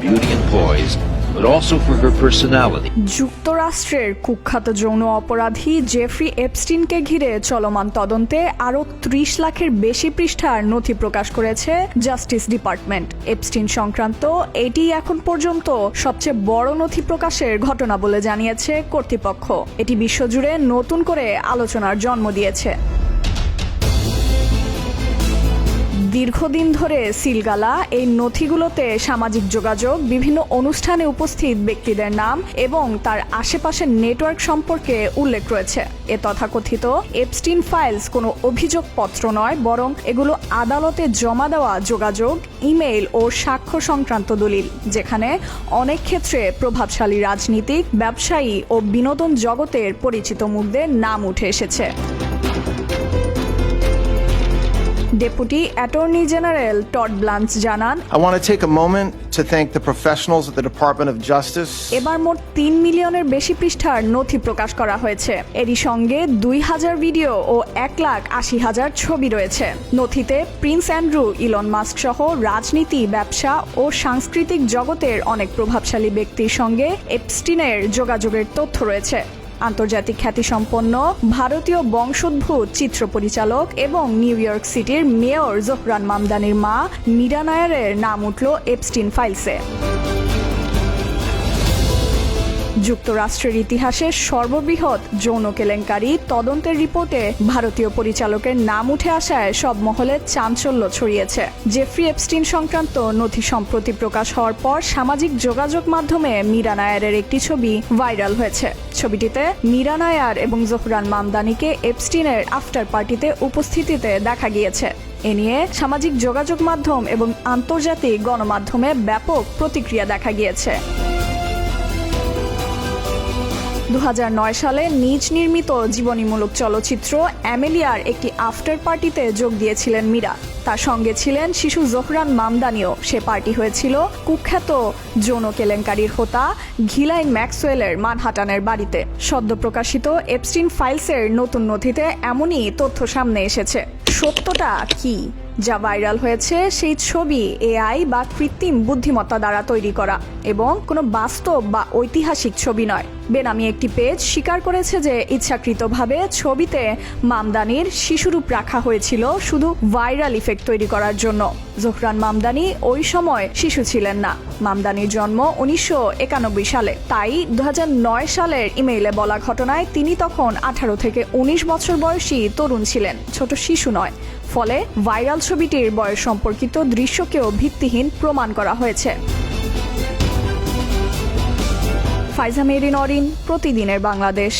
beauty and poise, but also for her personality. যুক্তরাষ্ট্রের কুখ্যাত যৌন অপরাধী জেফ্রি এপস্টিনকে ঘিরে চলমান তদন্তে আরও ৩০ লাখের বেশি পৃষ্ঠার নথি প্রকাশ করেছে জাস্টিস ডিপার্টমেন্ট। এপস্টিন সংক্রান্ত এটি এখন পর্যন্ত সবচেয়ে বড় নথি প্রকাশের ঘটনা বলে জানিয়েছে কর্তৃপক্ষ। এটি বিশ্বজুড়ে নতুন করে আলোচনার জন্ম দিয়েছে। দীর্ঘদিন ধরে সিলগালা এই নথিগুলোতে সামাজিক যোগাযোগ, বিভিন্ন অনুষ্ঠানে উপস্থিত ব্যক্তিদের নাম এবং তার আশেপাশের নেটওয়ার্ক সম্পর্কে উল্লেখ রয়েছে। এ তথাকথিত এপস্টিন ফাইলস কোনো অভিযোগপত্র নয়, বরং এগুলো আদালতে জমা দেওয়া যোগাযোগ, ইমেইল ও সাক্ষ্য সংক্রান্ত দলিল, যেখানে অনেক ক্ষেত্রে প্রভাবশালী রাজনীতিক, ব্যবসায়ী ও বিনোদন জগতের পরিচিত মুখদের নাম উঠে এসেছে। ডেপুটি অ্যাটর্নি জেনারেল টড ব্লাঞ্চ জানান, I want to take a moment to thank the professionals at the Department of Justice. এবার মোট ৩ মিলিয়নের বেশি পৃষ্ঠার নথি প্রকাশ করা হয়েছে। এরই সঙ্গে ২,০০০ ভিডিও ও ১,৮০,০০০ ছবি রয়েছে। নথিতে প্রিন্স অ্যান্ড্রু, ইলন মাস্ক সহ রাজনীতি, ব্যবসা ও সাংস্কৃতিক জগতের অনেক প্রভাবশালী ব্যক্তির সঙ্গে এপস্টিনের যোগাযোগের তথ্য রয়েছে। আন্তর্জাতিক খ্যাতিসম্পন্ন ভারতীয় বংশোদ্ভূত চিত্র পরিচালক এবং নিউ ইয়র্ক সিটির মেয়র জোহরান মামদানির মা মীরা নায়ারের নাম উঠল এপস্টিন ফাইলসে। যুক্তরাষ্ট্রের ইতিহাসে সর্ববৃহৎ যৌন কেলেঙ্কারি তদন্তের রিপোর্টে ভারতীয় পরিচালকের নাম উঠে আসায় সব মহলে চাঞ্চল্য ছড়িয়েছে। জেফ্রি এপস্টিন সংক্রান্ত নথি সম্প্রতি প্রকাশ হওয়ার পর সামাজিক যোগাযোগ মাধ্যমে মীরা নায়ারের একটি ছবি ভাইরাল হয়েছে। ছবিটিতে মীরা নায়ার এবং জোহরান মামদানিকে এপস্টিনের আফটার পার্টিতে উপস্থিতিতে দেখা গিয়েছে। এ নিয়ে সামাজিক যোগাযোগ মাধ্যম এবং আন্তর্জাতিক গণমাধ্যমে ব্যাপক প্রতিক্রিয়া দেখা গিয়েছে। ২০০৯ সালে নিজ নির্মিত জীবনীমূলক চলচ্চিত্র অ্যামেলিয়ার একটি আফটার পার্টিতে যোগ দিয়েছিলেন মীরা। তার সঙ্গে ছিলেন শিশু জোহরান মামদানিও। সে পার্টি হয়েছিল কুখ্যাত যৌন কেলেঙ্কারির হোতা ঘিলাইন ম্যাক্সওয়েলের মানহাটানের বাড়িতে। সদ্য প্রকাশিত এপস্টিন ফাইলসের নতুন নথিতে এমনই তথ্য সামনে এসেছে। সত্যটা কি? যা ভাইরাল হয়েছে সেই ছবি এআই বা কৃত্রিম বুদ্ধিমত্তা দ্বারা তৈরি করা এবং কোনো বাস্তব বা ঐতিহাসিক ছবি নয়। বেনামি একটি পেজ স্বীকার করেছে যে ইচ্ছাকৃতভাবে ছবিতে মামদানির শিশুরূপ রাখা হয়েছিল শুধু ভাইরাল ইফেক্ট তৈরি করার জন্য। জোহরান মামদানি ওই সময় শিশু ছিলেন না। মামদানির জন্ম ১৯৯১ সালে। তাই ২০০৯ সালের ইমেইলে বলা ঘটনায় তিনি তখন ১৮ থেকে ১৯ বছর বয়সী তরুণ ছিলেন, ছোট শিশু নয়। ফলে ভাইরাল ছবিটির বয়স সম্পর্কিত দৃশ্যকেও ভিত্তিহীন প্রমাণ করা হয়েছে। ফাইজা মেরিন অরিন, প্রতিদিনের বাংলাদেশ।